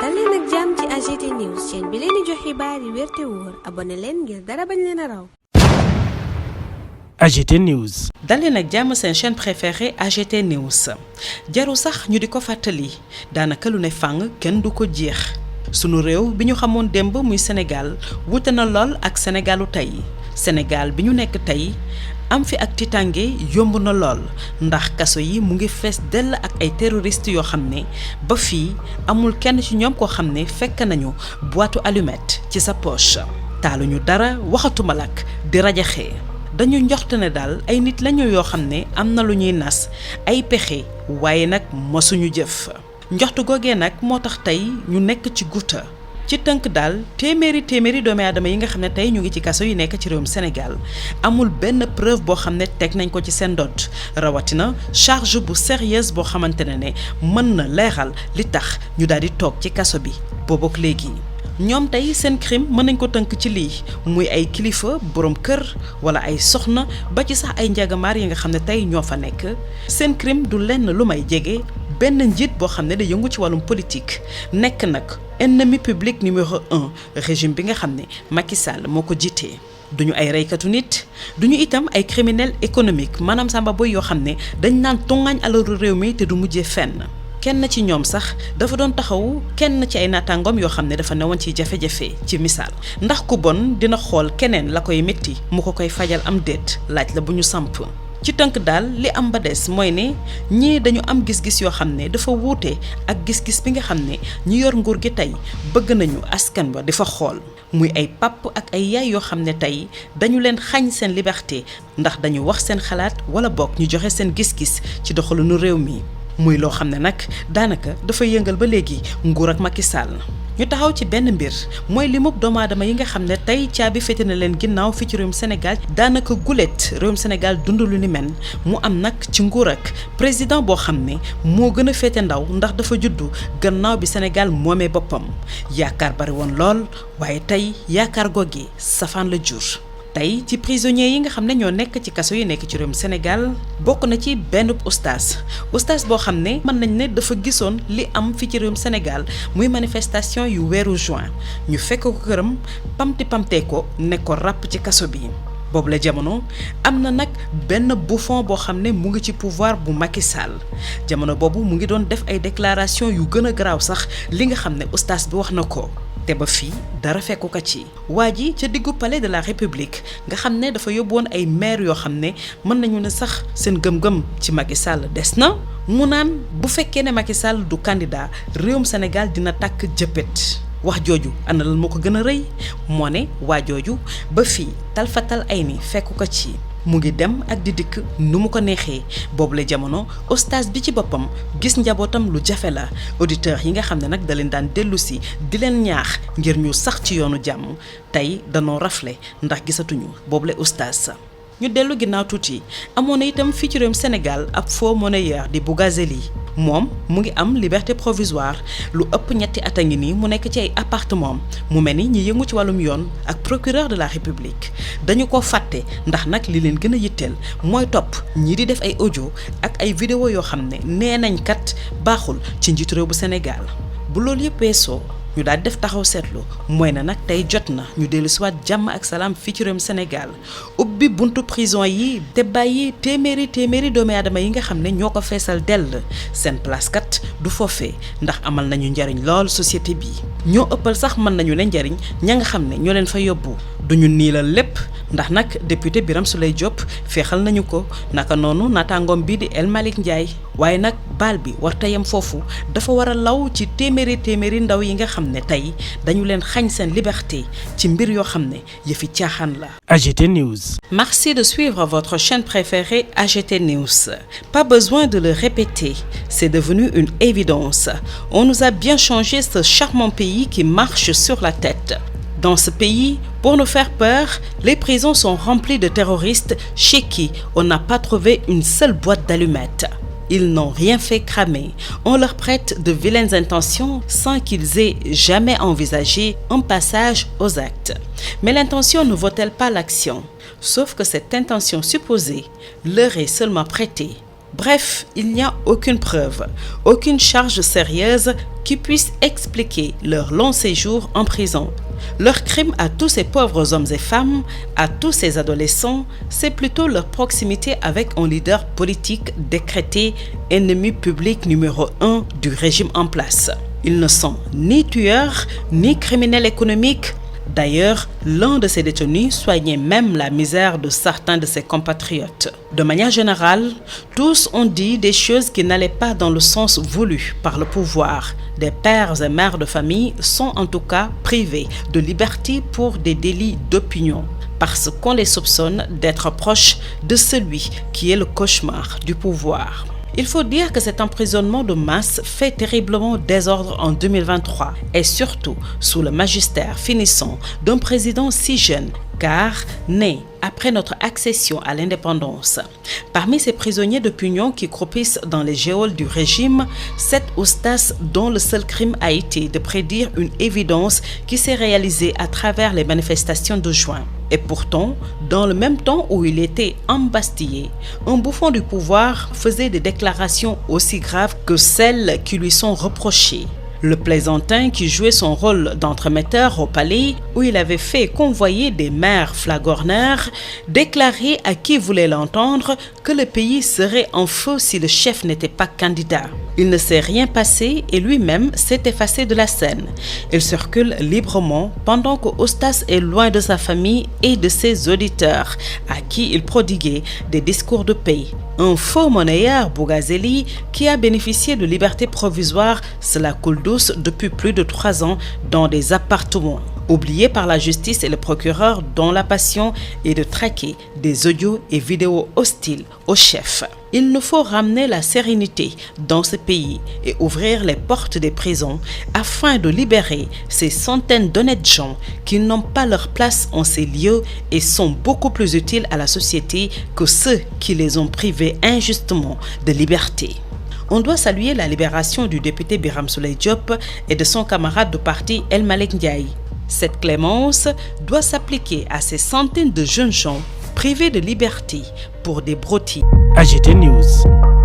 dal leen ak jàmm ci AGT News chaîne bi leen di jox xibaar yi wér te wóor abonné leen ngir dara bañ leen a raw. AGT News. dal leen ak jàmm seen chaîne préférée AGT News jaru sax ñu di ko fàttali daanaka lu ne fàng kenn du ko jeex sunu réew bi ñu xamoon démb muy Sénégal wute na lool ak Sénégalu tey Sénégal bi ñu nekk tey am fi ak titange yomb na lool ndax kaso yi mu ngi fees dell ak ay terroristes yoo xam ne ba fii amul kenn ci ñoom koo xam ne fekk nañu boîte allumette ci sa poche taaluñu dara waxatuma lak di rajaxee dañu njoxte ne daal ay nit lañu yoo xam ne am na lu ñuy nas ay pexe waaye nag mosuñu jëf njoxtu googee nag moo tax tey ñu nekk ci guuta ci tënk daal téeméeri doomi aadama yi nga xam ne tey ñu ngi ci kaso yi nekk ci réewum Sénégal amul benn preuve boo xam ne teg nañ ko ci seen ndodd rawatina charge bu sérieuse boo xamante ne mën na leeral li tax ñu daal di toog ci kaso bi boobook léegi ñoom tey seen crime mën nañ ko tënk ci lii muy ay kilifa borom kër wala ay soxna ba ci sax ay njagamaar yi nga xam ne tey ñoo fa nekk seen crime du lenn lu may jege benn njiit boo xam ne da yëngu ci wàllum politique nekk nag ennemi public numéro 1 régime bi nga xam ne Macky Sall moo ko jiitee duñu ay reykatu nit duñu itam ay criminel économique maanaam samba boy yoo xam ne dañ naan tongaañ alalu réew mi te du mujjee fenn kenn ci ñoom sax dafa doon taxaw kenn ci ay naataangoom yoo xam ne dafa newoon ci jafe-jafe ci misaal ndax ku bon dina xool keneen la koy métti mu ko koy fajal am déet laaj la bu ñu samp ci tënk daal li am ba des mooy ne ñii dañu am gis-gis yoo xam ne dafa wuute ak gis-gis bi nga xam ne ñi yor nguur gi tey bëgg nañu askan wa di fa xool muy ay pàpp ak ay yaay yoo xam ne tey dañu leen xañ seen liberté ndax dañu wax seen xalaat wala bokk ñu joxe seen gis-gis ci doxalinu réew mi muy loo xam ne nag daanaka dafa yëngal ba léegi nguur ak Macky Sall ñu taxaw ci benn mbir mooy limub doomu aadama yi nga xam ne tey caabi féete na leen ginnaaw fii ci réewum Sénégal daanaka gulet réewum Sénégal dund lu ni men mu am nag ci nguur ak président boo xam ne moo gën a féete ndaw ndax dafa juddu gannaaw bi Sénégal moomee boppam yaakaar bari woon lool waaye tey yaakaar googi safaan la jur. tey ci prisonniers yi nga xam ne ñoo nekk ci kaso yi nekk ci réewum Sénégal bokk na ci benn oustaz boo xam ne mën nañ ne dafa gisoon li am fi ci réewum Sénégal muy manifestation yu weeru juin ñu fekk ko këram pamtee ko ne ko ràpp ci kaso bi boobu la jamono am na nag benn bouffon boo xam ne mu ngi ci pouvoir bu Macky Sall jamono boobu mu ngi doon def ay déclaration yu gën a garaaw sax li nga xam ne oustaz bi wax na ko te ba fii dara fekku ko ci waa ji ca diggu palais de la République nga xam ne dafa yóbbu woon ay maire yoo xam ne mën nañu ne sax seen gëm-gëm ci Macky Sall des na mu naan bu fekkee ne Macky Sall du candidat réewum Sénégal dina tàkk jëppét wax jooju ana lan moo ko gën a rëy moo ne waa jooju ba fii talfatal ay ni fekku ko ci mu ngi dem ak di dikk nu mu ko neexee boobu la jamono oustaz bi ci boppam gis njabootam lu jafe la auditeurs yi nga xam ne nag da leen daan dellu si di leen ñaax ngir ñu sax ci yoonu jàmm tey danoo rafle ndax gisatuñu boobu la oustaz ñu dellu ginnaaw tuuti amoon na itam fii ci réewum Sénégal ab faux monnayeur di Bougazelli moom mu ngi am liberté provisoire lu ëpp ñetti at a ngi nii mu nekk ci ay appartement mu mel ni ñi yëngu ci wàllum yoon ak procureur de la République dañu ko fàtte ndax nag li leen gën a yitteel mooy topp ñii di def ay audio ak ay vidéo yoo xam ne nee nañ kat baaxul ci njiitu réew bu Sénégal bu loolu yëpp weesoo ñu daal def taxaw seetlu mooy na nag tey jot na ñu dellu siwaat jàmm ak salaam fii ci réewum Sénégal ubbi buntu prison yi te bàyyi téeméeri doomi aadama yi nga xam ne ñoo ko feesal dell seen place kat du foofee ndax amal nañu njariñ lool société bi ñoo ëppal sax mën nañu ne njariñ ña nga xam ne ñoo leen fa yóbbu duñu niilal lépp ndax nag député Birame Souleye Diop feexal nañu ko naka noonu naataangoom bii di El Malick Ndiaye waaye nag baal bi warta yem foofu dafa war a law ci téeméeri ndaw yi nga xam ne tey dañu leen xañ seen liberté ci mbir yoo xam ne yëfi caaxaan la. AGT News. Merci de suivre votre chaîne préférée AGT News. Pas besoin de le répéter, c'est devenu une évidence. On nous a bien changé ce charmant pays qui marche sur la tête. Dans ce pays, pour nous faire peur, les prisons sont remplies de terroristes chez qui on n'a pas trouvé une seule boîte d'allumettes. Ils n'ont rien fait cramer. On leur prête de vilaines intentions sans qu'ils aient jamais envisagé un passage aux actes. Mais l'intention ne vaut-elle pas l'action? Sauf que cette intention supposée leur est seulement prêtée Bref, il n'y a aucune preuve, aucune charge sérieuse qui puisse expliquer leur long séjour en prison. Leur crime à tous ces pauvres hommes et femmes, à tous ces adolescents, c'est plutôt leur proximité avec un leader politique décrété ennemi public numéro 1 du régime en place. Ils ne sont ni tueurs, ni criminels économiques. D'ailleurs, l'un de ces détenus soignait même la misère de certains de ses compatriotes. De manière générale, tous ont dit des choses qui n'allaient pas dans le sens voulu par le pouvoir. Des pères et mères de famille sont en tout cas privés de liberté pour des délits d'opinion, parce qu'on les soupçonne d'être proches de celui qui est le cauchemar du pouvoir. Il faut dire que cet emprisonnement de masse fait terriblement désordre en 2023 et surtout sous le magistère finissant d'un président si jeune, car né après notre accession à l'indépendance. Parmi ces prisonniers d'opinion qui croupissent dans les geôles du régime, 7 oustas dont le seul crime a été de prédire une évidence qui s'est réalisée à travers les manifestations de juin. Et pourtant, dans le même temps où il était embastillé, un bouffon du pouvoir faisait des déclarations aussi graves que celles qui lui sont reprochées. Le plaisantin qui jouait son rôle d'entremetteur au palais, où il avait fait convoyer des maires flagorneurs, déclarait à qui voulait l'entendre que le pays serait en feu si le chef n'était pas candidat. Il ne s'est rien passé et lui-même s'est effacé de la scène. Il circule librement pendant que Oustas est loin de sa famille et de ses auditeurs, à qui il prodiguait des discours de paix. Un faux monnayeur, Bougazeli, qui a bénéficié de liberté provisoire, cela coule douce depuis plus de 3 ans dans des appartements. Oublié par la justice et le procureur dont la passion est de traquer des audios et vidéos hostiles au chef. Il nous faut ramener la sérénité dans ce pays et ouvrir les portes des prisons afin de libérer ces centaines d'honnêtes gens qui n'ont pas leur place en ces lieux et sont beaucoup plus utiles à la société que ceux qui les ont privés injustement de liberté. On doit saluer la libération du député Birame Souleye Diop et de son camarade de parti El Malick Ndiaye. Cette clémence doit s'appliquer à ces centaines de jeunes gens privés de liberté pour des broutilles. AGT News.